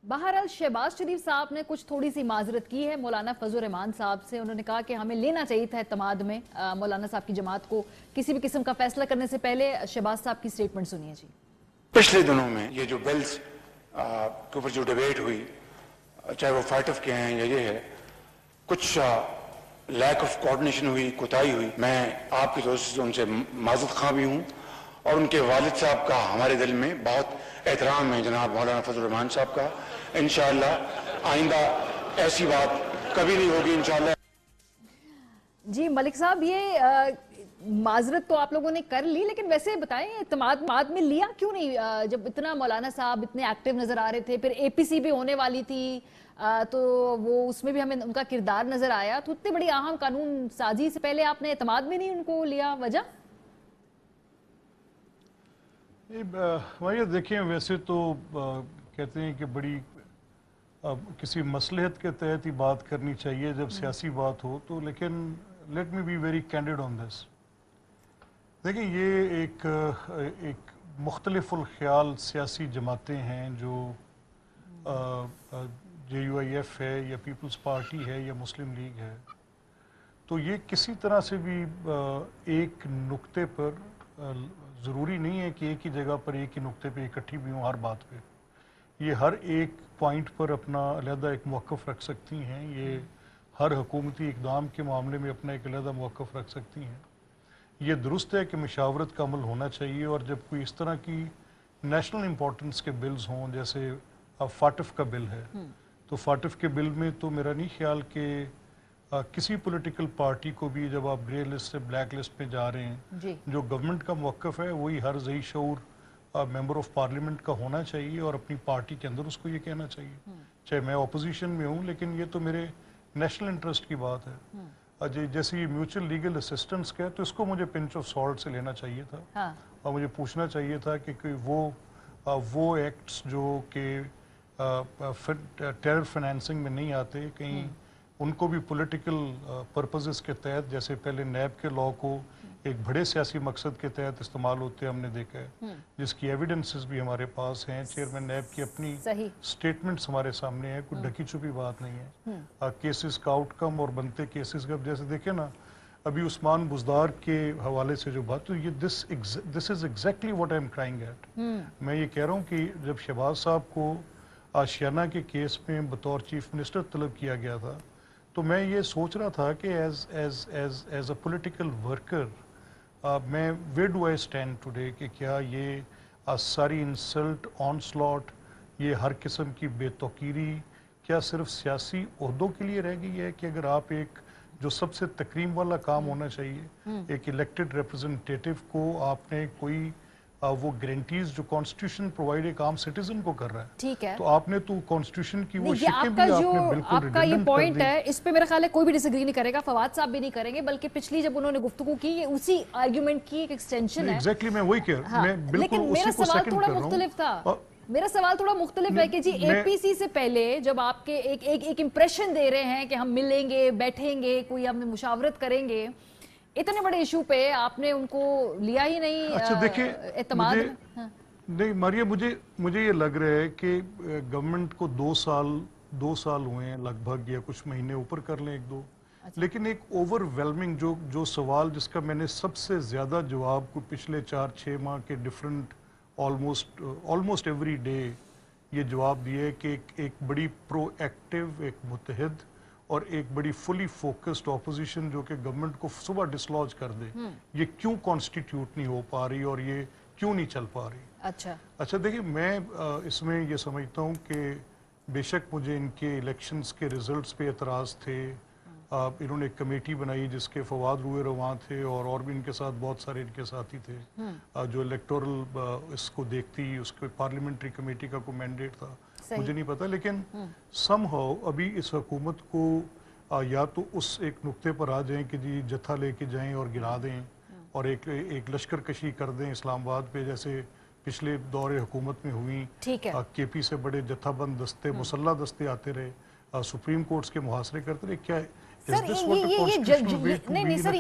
बहरहाल शहबाज शरीफ साहब ने कुछ थोड़ी सी माजरत की है मौलाना फजल रहमान साहब से। उन्होंने कहा कि हमें लेना चाहिए था एतमाद में मौलाना साहब की जमात को किसी भी किस्म का फैसला करने से पहले। शहबाज साहब की स्टेटमेंट सुनिए जी।
पिछले दिनों में ये जो बिल्स के ऊपर जो डिबेट हुई, चाहे वो फाइटफ के हैं या ये है, कुछ लैक ऑफ कोऑर्डिनेशन हुई, कोताही हुई। मैं आपकी तरफ से उनसे माजरत खा भी हूँ, और उनके वालिद साहब का हमारे दिल में बहुत एहतराम है, जनाब मौलाना फजल रहमान साहब का। इंशाअल्लाह आइंदा ऐसी बात कभी नहीं होगी इंशाअल्लाह।
जी मलिक साहब, ये माजरत तो आप लोगों ने कर ली, लेकिन वैसे बताएं एतमाद में लिया क्यों नहीं? जब इतना मौलाना साहब इतने एक्टिव नजर आ रहे थे, फिर APC भी होने वाली थी, तो वो उसमें भी हमें उनका किरदार नजर आया, तो इतनी बड़ी अहम कानून साजी से पहले आपने एतमाद में नहीं उनको लिया, वजह?
भाई देखिए, वैसे तो कहते हैं कि बड़ी किसी मसलहत के तहत ही बात करनी चाहिए जब सियासी बात हो तो, लेकिन let me be very candid on this. देखिए, ये एक मुख्तलिफुल ख्याल सियासी जमातें हैं जो JUIF है या पीपल्स पार्टी है या मुस्लिम लीग है, तो ये किसी तरह से भी एक नुक्ते पर, ज़रूरी नहीं है कि एक ही जगह पर एक ही नुक्ते पे इकट्ठी भी हों हर बात पे। ये हर एक पॉइंट पर अपना अलहदा एक मौक़िफ़ रख सकती हैं, ये हर हुकूमती इक़दाम के मामले में अपना एक अलहदा मौक़िफ़ रख सकती हैं। ये दुरुस्त है कि मशावरत का अमल होना चाहिए, और जब कोई इस तरह की नेशनल इम्पोर्टेंस के बिल्स हों, जैसे अब फाटिफ का बिल है, तो फाटिफ के बिल में तो मेरा नहीं ख्याल कि किसी पॉलिटिकल पार्टी को भी, जब आप ग्रे लिस्ट से ब्लैक लिस्ट पे जा रहे हैं, जो गवर्नमेंट का मौक़िफ़ है वही हर ज़ई शऊर मेंबर ऑफ पार्लियामेंट का होना चाहिए, और अपनी पार्टी के अंदर उसको ये कहना चाहिए, चाहे मैं अपोजिशन में हूँ, लेकिन ये तो मेरे नेशनल इंटरेस्ट की बात है। जैसे ये म्यूचुअल लीगल असिस्टेंस का है, तो इसको मुझे पिंच ऑफ सॉल्ट से लेना चाहिए था।
हाँ।
और मुझे पूछना चाहिए था कि वो एक्ट्स जो कि टेरर फाइनेंसिंग में नहीं आते, कहीं उनको भी पॉलिटिकल पर्पसेस के तहत, जैसे पहले नैब के लॉ को एक बड़े सियासी मकसद के तहत इस्तेमाल होते हमने देखा है, जिसकी एविडेंसेस भी हमारे पास हैं। चेयरमैन नैब की अपनी स्टेटमेंट्स हमारे सामने हैं, कोई ढकी छुपी बात नहीं है। केसेस का आउटकम और बनते केसेस का, जैसे देखे ना अभी उस्मान बुज़दार के हवाले से जो बात, तो ये this is exactly what I am crying eight. मैं ये कह रहा हूँ कि जब शहबाज साहब को आशियाना के केस में बतौर चीफ मिनिस्टर तलब किया गया था, तो मैं ये सोच रहा था कि एज अ पॉलिटिकल वर्कर मैं where do I stand today, कि क्या ये सारी इंसल्ट, ऑनस्लॉट, ये हर किस्म की बेतौकीरी क्या सिर्फ सियासी ओहदों के लिए रह गई है, कि अगर आप एक जो सबसे तकरीम वाला काम होना चाहिए, एक इलेक्टेड रिप्रेजेंटेटिव को आपने कोई वो गारंटीज जो कॉन्स्टिट्यूशन प्रोवाइड एक आम सिटीजन को कर रहा है,
ठीक है,
तो आपने तो कॉन्स्टिट्यूशन की वो शिकें
आपका
भी
जो
आपने बिल्कुल
आपका ये
redundant कर
पॉइंट
दी।
है, इस पे मेरा ख्याल है कोई भी डिसएग्री नहीं करेगा, फवाद साहब भी नहीं करेंगे, बल्कि पिछली जब उन्होंने गुफ्तगू की, ये उसी आर्गुमेंट की एक एक्सटेंशन है।
एग्जैक्टली मैं वही कह रहा हूं, मैं बिल्कुल
लेकिन मेरा
उसी को
सवाल
सेकंड
थोड़ा
कर रहा
मुख्तलिफ था।
हूं।
मेरा सवाल थोड़ा मुख्तलिफ है कि जी एपीसी से पहले जब आपके एक इंप्रेशन दे रहे हैं कि हम मिलेंगे, बैठेंगे, कोई हम मुशावरत करेंगे, इतने बड़े इशू पे आपने उनको लिया ही नहीं।
अच्छा देखिए,
एतमाद में। हाँ।
नहीं मारिया, मुझे ये लग रहा है कि गवर्नमेंट को 2 साल हुए हैं लगभग, या कुछ महीने ऊपर कर लें, 1-2। लेकिन एक ओवरवेलमिंग जो सवाल जिसका मैंने सबसे ज्यादा जवाब को पिछले 4-6 माह के डिफरेंट ऑलमोस्ट एवरी डे ये जवाब दिए कि एक बड़ी प्रोएक्टिव, एक मुतहद और एक बड़ी फुली फोकस्ड ऑपोजिशन जो कि गवर्नमेंट को सुबह डिसलॉज कर दे, ये क्यों कॉन्स्टिट्यूट नहीं हो पा रही और ये क्यों नहीं चल पा रही। अच्छा देखिए, मैं इसमें ये समझता हूँ कि बेशक मुझे इनके इलेक्शंस के रिजल्ट्स पे एतराज़ थे। इन्होंने एक कमेटी बनाई जिसके फवाद रूए रवां थे और भी इनके साथ बहुत सारे इनके साथी थे, जो इलेक्टोरल इसको देखती, उसके पार्लियामेंट्री कमेटी का कोई मैंडेट था, मुझे नहीं पता। लेकिन समहाउ अभी इस हुकूमत को या तो उस एक नुक्ते पर आ जाएं कि जी जत्था लेके जाएं और गिरा दें और एक लश्कर कशी कर दें इस्लामाबाद पे, जैसे पिछले दौरे हुकूमत में हुई। केपी से बड़े जत्थाबंद दस्ते, मुसल्ला दस्ते आते रहे, सुप्रीम कोर्ट्स के मुहासरे करते रहे। क्या
सर नहीं सर,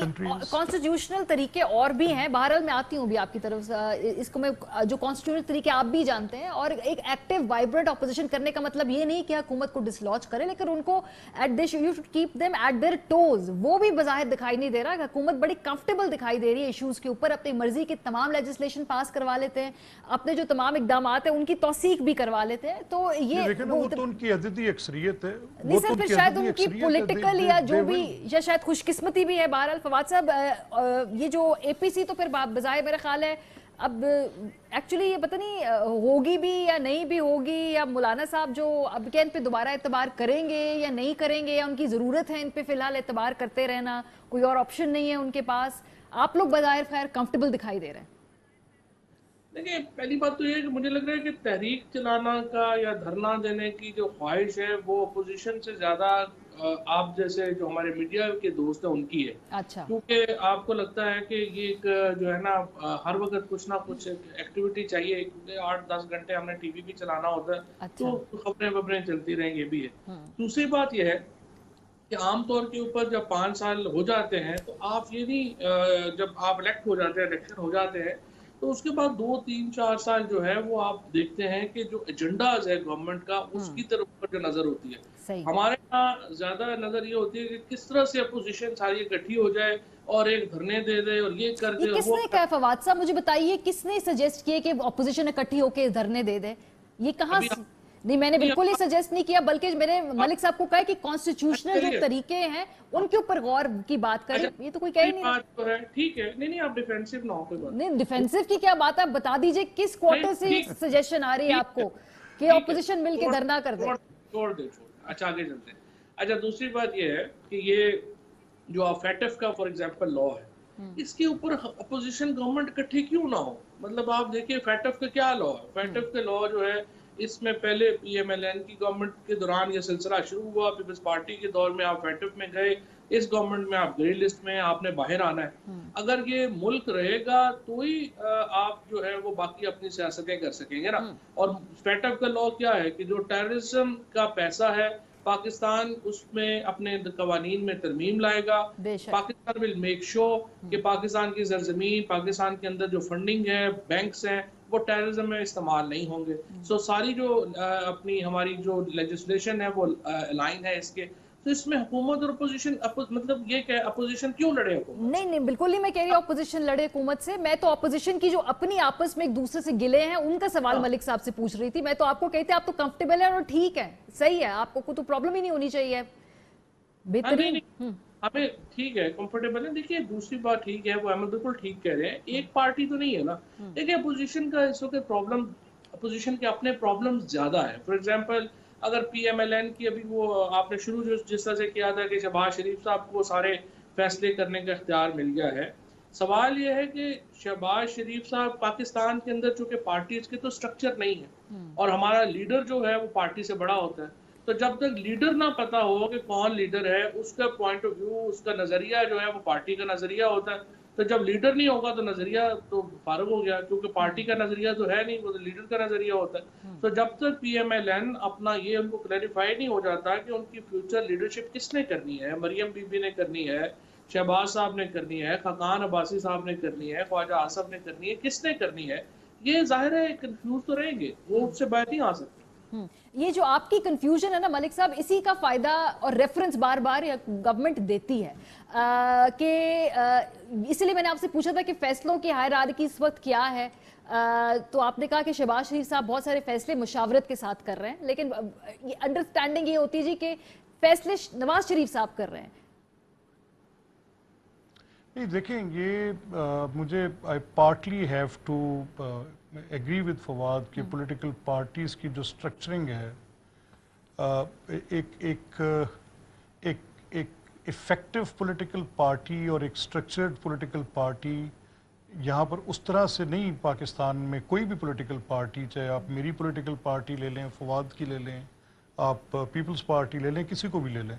कॉन्स्टिट्यूशनल तरीके और भी हैं। बहरहाल मैं आती हूँ भी आपकी तरफ से, इसको मैं जो कॉन्स्टिट्यूशनल तरीके आप भी जानते हैं, और एक एक्टिव वाइब्रेंट ऑपोजिशन करने का मतलब ये नहीं कि हुकूमत को डिसलॉज करे, लेकिन उनको you should keep them at their toes. वो भी बज़ाहिर दिखाई नहीं दे रहा। हुकूमत बड़ी कंफर्टेबल दिखाई दे रही है इशूज के ऊपर, अपनी मर्जी की तमाम लेजिस्लेशन पास करवा लेते हैं, अपने जो तमाम इकदाम हैं उनकी तौसीक भी करवा लेते हैं। तो ये
वो तो उनकी अददी अक्सरियत है,
नहीं सर, फिर शायद उनकी पॉलिटिकल या जो भी, या शायद खुशकिस्मती भी है। बहरहाल फवाद साहब, ये जो एपीसी तो फिर बजाय मेरा ख्याल है अब एक्चुअली ये पता नहीं होगी भी या नहीं भी होगी, या मौलाना साहब जो अब क्या इन पे दोबारा एतबार करेंगे या नहीं करेंगे, या उनकी ज़रूरत है इन पे फिलहाल एतबार करते रहना, कोई और ऑप्शन नहीं है उनके पास। आप लोग बजाय खैर कंफर्टेबल दिखाई दे रहे हैं।
देखिए, पहली बात तो ये है कि मुझे लग रहा है कि तहरीक चलाना का या धरना देने की जो ख्वाहिश है वो अपोजिशन से ज़्यादा आप जैसे जो हमारे मीडिया के दोस्त हैं उनकी है।
अच्छा।
क्योंकि आपको लगता है कि ये एक जो है ना हर वक्त कुछ ना कुछ एक्टिविटी चाहिए, क्योंकि 8-10 घंटे हमने टीवी भी चलाना होता है। अच्छा। तो खबरें चलती रहेंगी, ये भी है। दूसरी बात यह है कि आमतौर के ऊपर जब 5 साल हो जाते हैं तो आप ये नहीं, जब आप इलेक्ट हो जाते हैं, इलेक्शन हो जाते हैं, तो उसके बाद 2-3-4 साल जो है वो आप देखते हैं कि जो एजेंडाज है गवर्नमेंट का उसकी तरफ जो नजर होती है। हमारे यहाँ ज्यादा नजर ये होती है कि किस तरह से अपोजिशन सारी इकट्ठी हो जाए और एक धरने दे दे और ये कर दे।
किसने कहा फवाद साहब, मुझे बताइए किसने सजेस्ट किया कि अपोजिशन इकट्ठी होकर धरने दे दे? ये कहाँ? नहीं, मैंने बिल्कुल ही सजेस्ट नहीं किया, बल्कि मैंने मलिक साहब को कहा कि कॉन्स्टिट्यूशनल जो तरीके हैं उनके ऊपर गौर की बात करें। ये तो कोई कह ही नहीं।
बात तो है, ठीक है, नहीं आप डिफेंसिव ना हो, कोई बात
नहीं। डिफेंसिव की क्या बात है, बता दीजिए किस क्वार्टर से सजेशन आ रही है आपको कि ऑपोजिशन मिलकर धरना कर दे?
छोड़ दे। अच्छा, आगे चलते हैं। अच्छा, दूसरी बात ये है कि ये जो फैटफ का फॉर एग्जांपल लॉ है, इसके ऊपर अपोजिशन गवर्नमेंट इकट्ठी क्यों ना हो? मतलब आप देखिए फैटफ का क्या लॉ है। फैटफ का लॉ जो है, इसमें पहले PMLN की गवर्नमेंट के दौरान ये सिलसिला शुरू हुआ, पीपल्स पार्टी के दौर में आप फैटफ में गए इस गवर्नमेंट में आप ग्रे लिस्ट में, आपने बाहर आना है। अगर ये मुल्क रहेगा तो ही आप जो है वो बाकी अपनी सियासतें कर सकेंगे ना। और फेटअप का लॉ क्या है कि जो टेररिज्म का पैसा है पाकिस्तान उसमें अपने कवानीन में तरमीम लाएगा। पाकिस्तान विल मेक श्योर कि पाकिस्तान की सरजमीन, पाकिस्तान के अंदर जो फंडिंग है, बैंक्स हैं, वो टेररिज्म में इस्तेमाल नहीं होंगे। सो सारी जो अपनी हमारी जो लेजिस्लेशन है वो अलाइन है इसके। तो इसमें हुकूमत और अपोजिशन मतलब ये क्या अपोजिशन क्यों लड़े हुकूमत?
नहीं नहीं, बिल्कुल नहीं मैं कह रही हूँ अपोजिशन लड़े हुकूमत से। मैं तो अपोजिशन की जो अपनी आपस में एक दूसरे से गिले हैं उनका सवाल मलिक साहब से पूछ रही थी। मैं तो आपको कहती आप तो कंफर्टेबल है और ठीक है, सही है, आपको कोई तो प्रॉब्लम ही नहीं होनी चाहिए। बेहतरीन
हमें ठीक है, कंफर्टेबल है। देखिए दूसरी बात ठीक है, वो हम बिल्कुल ठीक कह रहे हैं, एक पार्टी तो नहीं है ना। देखिए अपोजिशन का इस वक्त प्रॉब्लम, अपोजिशन के अपने प्रॉब्लम ज्यादा है। फॉर एग्जांपल अगर PMLN की अभी वो आपने शुरू जिस तरह से किया था कि शहबाज शरीफ साहब को सारे फैसले करने का इख्तियार मिल गया है, सवाल ये है कि शहबाज शरीफ साहब पाकिस्तान के अंदर चूंकि पार्टीज के तो स्ट्रक्चर नहीं है और हमारा लीडर जो है वो पार्टी से बड़ा होता है, तो जब तक लीडर ना पता हो कि कौन लीडर है, उसका पॉइंट ऑफ व्यू, उसका नजरिया जो है वो पार्टी का नजरिया होता है। तो जब लीडर नहीं होगा तो नजरिया तो फारग हो गया, क्योंकि पार्टी का नजरिया तो है नहीं, वो तो लीडर का नजरिया होता है। तो जब तक PMLN अपना ये उनको क्लैरिफाई नहीं हो जाता कि उनकी फ्यूचर लीडरशिप किसने करनी है, मरियम बीबी ने करनी है, शहबाज साहब ने करनी है, खकान अब्बासी साहब ने करनी है, ख्वाजा आसफ ने करनी है, किसने करनी है, ये जाहिर है कंफ्यूज तो रहेंगे, वो उससे बाहर नहीं आ सकते।
ये जो आपकी कंफ्यूजन है ना मलिक साहब, इसी का फायदा और रेफरेंस बार बार गवर्नमेंट देती है कि इसलिए मैंने आपसे पूछा था कि फैसलों की हायरार्की इस वक्त क्या है। तो आपने कहा कि शहबाज शरीफ साहब बहुत सारे फैसले मुशावरत के साथ कर रहे हैं, लेकिन अंडरस्टैंडिंग ये होती है जी कि फैसले नवाज शरीफ साहब कर रहे हैं।
नहीं देखें, ये मुझे I partly have to agree with Fawad कि पॉलिटिकल पार्टीज की जो स्ट्रक्चरिंग है एक इफेक्टिव पॉलिटिकल पार्टी और एक स्ट्रक्चर्ड पॉलिटिकल पार्टी यहाँ पर उस तरह से नहीं। पाकिस्तान में कोई भी पॉलिटिकल पार्टी, चाहे आप मेरी पॉलिटिकल पार्टी ले लें, फवाद की ले लें, आप पीपल्स पार्टी ले लें, किसी को भी ले लें,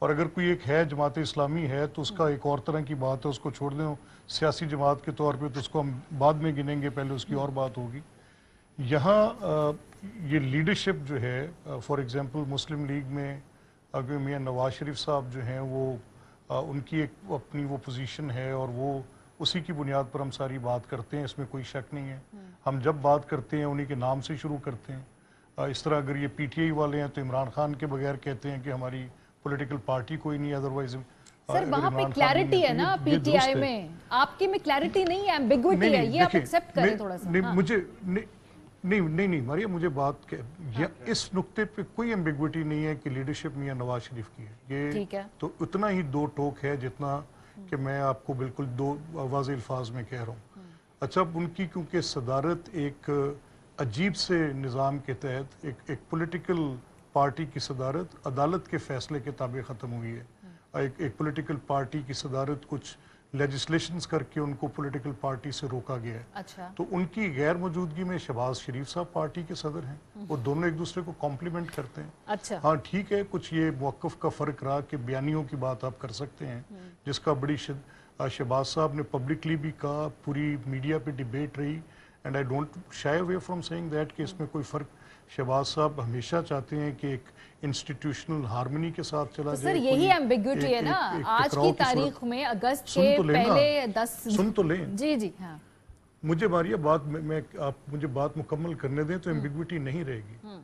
और अगर कोई एक है जमात इस्लामी है तो उसका एक और तरह की बात है, उसको छोड़ दें सियासी जमात के तौर पे, तो उसको हम बाद में गिनेंगे, पहले उसकी और बात होगी। यहाँ ये लीडरशिप जो है, फॉर एग्जांपल मुस्लिम लीग में अगर मियां नवाज शरीफ साहब जो हैं वो उनकी एक अपनी वो पोजीशन है और वो उसी की बुनियाद पर हम सारी बात करते हैं, इसमें कोई शक नहीं है। हम जब बात करते हैं उन्हीं के नाम से शुरू करते हैं। इस तरह अगर ये PTI वाले हैं तो इमरान खान के बगैर कहते हैं कि हमारी पॉलिटिकल पार्टी कोई नहीं, अदरवाइज
सर वहाँ पे क्लैरिटी है ना PTI में, आपके में क्लैरिटी नहीं है, एम्बिग्विटी है, ये आप एक्सेप्ट करें थोड़ा सा।
मुझे नहीं मारिया, मुझे बात इस नुक्ते पे कोई एम्बिग्विटी नहीं है कि लीडरशिप मियां नवाज शरीफ की है, ये तो उतना ही दो टोक है जितना कि मैं आपको बिल्कुल दो वाज़ेह अल्फाज में कह रहा हूँ। अच्छा, उनकी क्योंकि सदारत एक अजीब से निज़ाम के तहत एक पॉलिटिकल पार्टी की सदारत अदालत के फैसले के ताबे ख़त्म हुई है। एक पॉलिटिकल पार्टी की सदारत कुछ लेजिस्लेशंस करके उनको पॉलिटिकल पार्टी से रोका गया है।
अच्छा।
तो उनकी गैर मौजूदगी में शहबाज शरीफ साहब पार्टी के सदर हैं, वो दोनों एक दूसरे को कॉम्प्लीमेंट करते हैं।
अच्छा।
हाँ ठीक है, कुछ ये मौक़िफ़ का फ़र्क रहा कि बयानियों की बात आप कर सकते हैं, जिसका बड़ी शहबाज साहब ने पब्लिकली भी कहा, पूरी मीडिया पे डिबेट रही, and I don't shy away from saying that कि इसमें कोई फ़र्क, शहबाज साहब हमेशा चाहते हैं कि एक इंस्टीट्यूशनल हार्मनी के साथ चला जाए।
सर यही एम्बिग्विटी है ना आज की तारीख में, अगस्त के पहले 10
सुन तो लें।
जी जी हाँ,
मुझे मारिया बात मैं आप मुझे बात मुकम्मल करने दें तो एम्बिग्विटी नहीं रहेगी।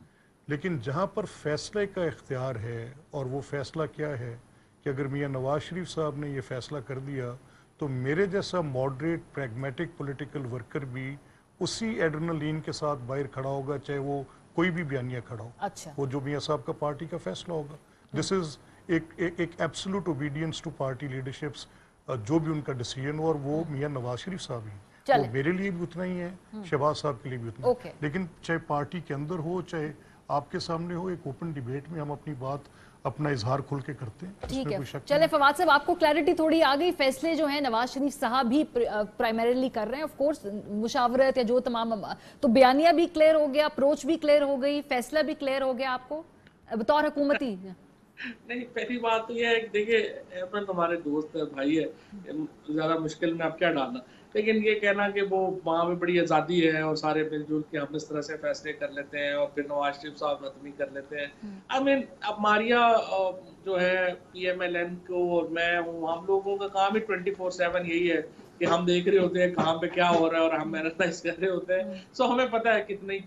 लेकिन जहां पर फैसले का इख्तियार है, और वो फैसला क्या है कि अगर मियां नवाज शरीफ साहब ने ये फैसला कर दिया तो मेरे जैसा मॉडरेट प्रैग्मेटिक पॉलिटिकल वर्कर भी उसी एड्रेनलिन के साथ बाहर खड़ा होगा, चाहे वो कोई भी बयानिया खड़ा हो।
अच्छा।
वो जो मियां साहब का पार्टी का फैसला होगा, दिस इज एक absolute obedience to party leaderships, जो भी उनका डिसीजन हो, और वो मियां नवाज शरीफ साहब ही, वो मेरे लिए भी उतना ही है, शहबाज साहब के लिए भी उतना है। लेकिन चाहे पार्टी के अंदर हो चाहे आपके सामने हो, एक ओपन डिबेट में हम अपनी बात, अपना इजहार खुल के करते हैं।
ठीक है, चले फवाद साहब, आपको क्लैरिटी थोड़ी आ गई। फैसले जो है नवाज शरीफ साहब भी प्राइमरीली कर रहे हैं, ऑफ कोर्स मुशावरत या जो तमाम, तो बयानिया भी क्लियर हो गया, अप्रोच भी क्लियर हो गई, फैसला भी क्लियर हो गया आपको बतौर हुकूमती।
नहीं, पहली बात तो ये है कि देखिए एमन हमारे दोस्त है, भाई है, ज़्यादा मुश्किल में आप क्या डालना। लेकिन ये कहना कि वो वहाँ पे बड़ी आज़ादी है और सारे मिलजुल के हम इस तरह से फैसले कर लेते हैं और फिर नवाज शरीफ साहब रद्द कर लेते हैं। आई मीन अब मारिया जो है PMLN को और मैं हूँ, हम लोगों का काम ही 24/7 यही है कि हम देख रहे होते हैं कहाँ पे क्या हो रहा है और हम एनालाइज कर रहे होते हैं। सो हमें पता है कितनी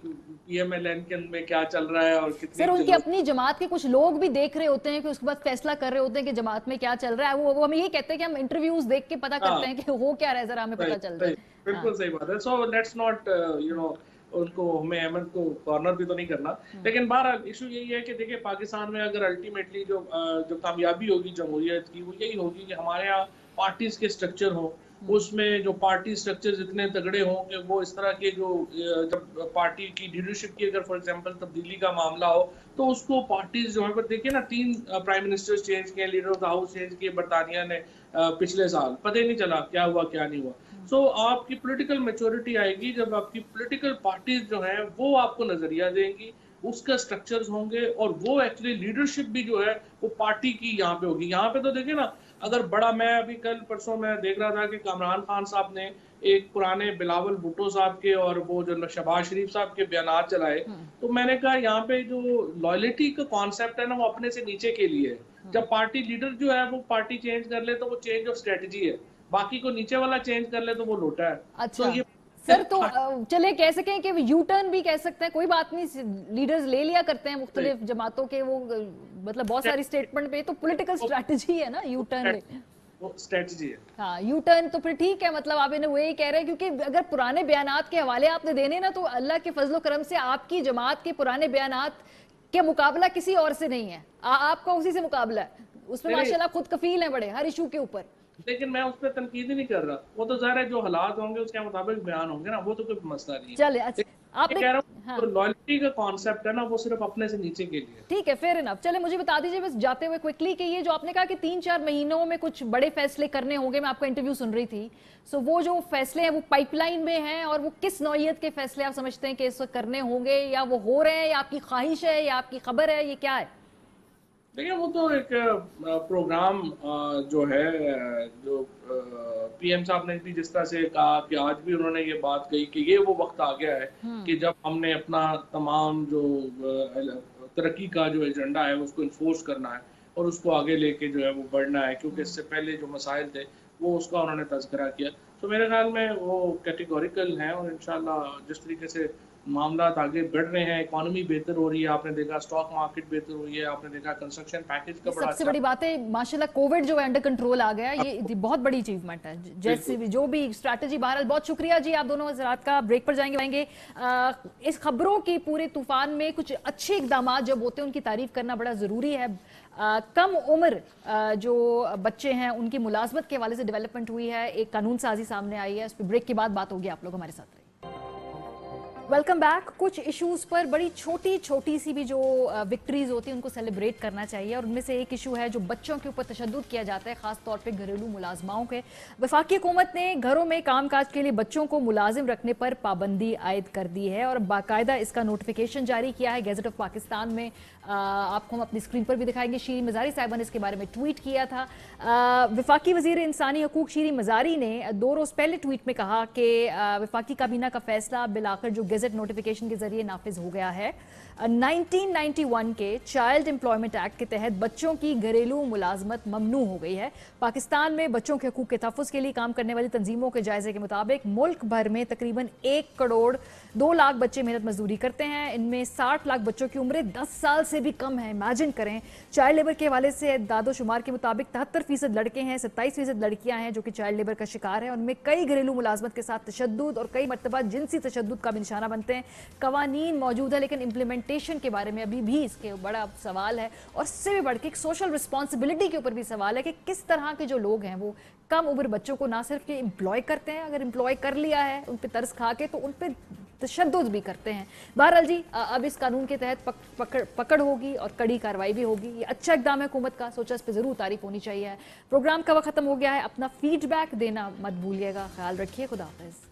PMLN के में क्या चल रहा है और कितनी
सर उनकी अपनी जमात के कुछ लोग भी देख रहे होते हैं कि उसके बाद फैसला कर रहे होते हैं कि जमात में क्या चल रहा है। वो हमें ये कहते हैं कि हम इंटरव्यूज देख के पता करते हैं कि हो क्या रहा है, जरा हमें पता चलता है।
बिल्कुल सही बात है। सो लेट्स नॉट उनको हमें अहमद को कॉर्नर भी तो नहीं करना। लेकिन बहरहाल इशू यही है कि देखिए पाकिस्तान में अगर अल्टीमेटली जो कामयाबी होगी जमहूरियत की वो यही होगी कि हमारे यहाँ पार्टीज के स्ट्रक्चर हो, उसमें जो पार्टी स्ट्रक्चर इतने तगड़े हों कि वो इस तरह के जो जब पार्टी की लीडरशिप की अगर फॉर एग्जांपल तब्दीली का मामला हो तो उसको पार्टीज जो है, पर देखिए ना 3 प्राइम मिनिस्टर्स चेंज किए, leader of the house change किए बरतानिया ने पिछले साल, पता ही नहीं चला क्या हुआ क्या नहीं हुआ। सो आपकी पॉलिटिकल मैच्योरिटी आएगी जब आपकी पॉलिटिकल पार्टीज जो हैं वो आपको नजरिया देंगी, उसका स्ट्रक्चर्स होंगे और वो एक्चुअली लीडरशिप भी जो है वो पार्टी की यहाँ पे होगी। यहाँ पे तो देखिए ना, अगर बड़ा, मैं अभी कल परसों मैं देख रहा था कि कामरान खान साहब ने एक पुराने बिलावल भुट्टो साहब के और वो जो शहबाज शरीफ साहब के बयान चलाए, तो मैंने कहा यहाँ पे जो लॉयल्टी का कॉन्सेप्ट है ना वो अपने से नीचे के लिए है। जब पार्टी लीडर जो है वो पार्टी चेंज कर ले तो वो चेंज ऑफ स्ट्रेटजी है, बाकी को नीचे वाला चेंज कर ले तो वो लोटा है।
अच्छा
तो ये
सर, तो चले कह सकें कि यू टर्न भी कह सकते हैं, कोई बात नहीं, लीडर्स ले लिया करते हैं मुख्तलिफ जमातों के, वो मतलब बहुत सारी स्टेटमेंट पे, तो पॉलिटिकल स्ट्रैटेजी है ना यू टर्न,
वो स्ट्रेटजी है।
हाँ यू टर्न तो फिर ठीक है, मतलब आप इन्हें वही कह रहे हैं, क्योंकि अगर पुराने बयानात के हवाले आपने देने ना, तो अल्लाह के फजलो करम से आपकी जमात के पुराने बयानात के मुकाबला किसी और से नहीं है, आपका उसी से मुकाबला है, उसमें माशाल्लाह खुद कफील है बड़े हर इशू के ऊपर।
लेकिन मैं उस पर तनकीद ही नहीं कर रहा, वो तो ज़ाहिर है जो हालात होंगे उसके मुताबिक बयान होंगे ना, वो तो कोई मसला नहीं है।
चले अच्छा, आपने
कह रहा हूँ लॉयल्टी का कॉन्सेप्ट है ना वो सिर्फ अपने से नीचे के लिए।
ठीक है, फेयर इनफ। चले मुझे बता दीजिए बस जाते हुए क्विकली कि ये जो आपने कहा कि 3-4 महीनों में कुछ बड़े फैसले करने होंगे, मैं आपका इंटरव्यू सुन रही थी, सो वो जो फैसले हैं वो पाइपलाइन में हैं, और वो किस नौइयत के फैसले आप समझते हैं कि इस वक्त करने होंगे, या वो हो रहे हैं, या आपकी ख्वाहिश है, या आपकी खबर है, ये क्या है?
देखिए वो तो एक प्रोग्राम जो है, जो PM साहब ने भी जिस तरह से कहा कि आज भी उन्होंने ये बात कही कि ये वो वक्त आ गया है कि जब हमने अपना तमाम जो तरक्की का जो एजेंडा है उसको इन्फोर्स करना है और उसको आगे लेके जो है वो बढ़ना है, क्योंकि इससे पहले जो मसाइल थे वो उसका उन्होंने तज़किरा किया। तो मेरे ख्याल में वो कैटेगोरिकल हैं और इंशाल्लाह जिस तरीके से मामला आगे बढ़ रहे हैं, इकोनॉमी बेहतर हो रही है, आपने देखा स्टॉक मार्केट बेहतर हुई है, आपने देखा कंस्ट्रक्शन पैकेज का बड़ा
सबसे बड़ी बात है माशाल्लाह कोविड जो है अंडर कंट्रोल आ गया, ये बहुत बड़ी अचीवमेंट है। जैसे जो भी स्ट्रैटेजी, बहरहाल बहुत शुक्रिया जी आप दोनों हज़रात का। ब्रेक पर जाएंगे। इस खबरों की पूरे तूफान में कुछ अच्छे इकदाम जब होते हैं उनकी तारीफ करना बड़ा जरूरी है। कम उम्र जो बच्चे हैं उनकी मुलाजमत के हवाले से डेवलपमेंट हुई है, एक कानून साजी सामने आई है, उस पर ब्रेक के बाद बात होगी। आप लोग हमारे साथ रहिए। Welcome back. कुछ इश्यूज पर बड़ी छोटी छोटी सी भी जो विक्ट्रीज होती है उनको सेलिब्रेट करना चाहिए, और उनमें से एक इशू है जो बच्चों के ऊपर तशद्दुद किया जाता है, खास तौर पे घरेलू मुलाजमाओं के। वफाकी हुकूमत ने घरों में कामकाज के लिए बच्चों को मुलाजिम रखने पर पाबंदी आयद कर दी है और बाकायदा इसका नोटिफिकेशन जारी किया है गैजेट ऑफ पाकिस्तान में। आपको हम अपनी स्क्रीन पर भी दिखाएंगे। शीरी मजारी साहिबा ने इसके बारे में ट्वीट किया था। वफाकी वजीर इंसानी हकूक शीरी मजारी ने 2 रोज पहले ट्वीट में कहा कि वफाकी काबीना का फैसला बिलाखिर जो गैजेट नोटिफिकेशन के जरिए नाफिज हो गया है। 1991 के चाइल्ड एम्प्लॉयमेंट एक्ट के तहत बच्चों की घरेलू मुलाजमत ममनू हो गई है। पाकिस्तान में बच्चों के हकूक के तहफ़्फ़ुज़ के लिए काम करने वाली तंजीमों के जायजे के मुताबिक मुल्क भर में तकरीबन 1 करोड़ 2 लाख बच्चे मेहनत मजदूरी करते हैं। इनमें 60 लाख बच्चों की उम्र 10 साल से भी कम है। इमेजिन करें, चाइल्ड लेबर के हवाले से दादो शुमार के मुताबिक 73% लड़के हैं, 27% लड़कियां हैं जो कि चाइल्ड लेबर का शिकार है। उनमें कई घरेलू मुलाजमत के साथ तशद्दुद और कई मरतबा जिनसी तशद्दुद का भी निशाना बनते हैं। कवानीन मौजूद है लेकिन इम्प्लीमेंटेशन के बारे में अभी भी इसके बड़ा सवाल है, और इससे भी बढ़ के एक सोशल रिस्पॉन्सिबिलिटी के ऊपर भी सवाल है कि किस तरह के जो लोग हैं वो कम उम्र बच्चों को ना सिर्फ एम्प्लॉय करते हैं, अगर एम्प्लॉय कर लिया है उन पर तरस खा के तो उन पर तशद्दुद भी करते हैं। बहरहाल जी, अब इस कानून के तहत पकड़ होगी और कड़ी कार्रवाई भी होगी। ये अच्छा इक़दाम है हुकूमत का, सोचा इस पर जरूर तारीफ होनी चाहिए। प्रोग्राम का वक्त खत्म हो गया है। अपना फीडबैक देना मत भूलिएगा। ख्याल रखिए। खुदा हाफिज़।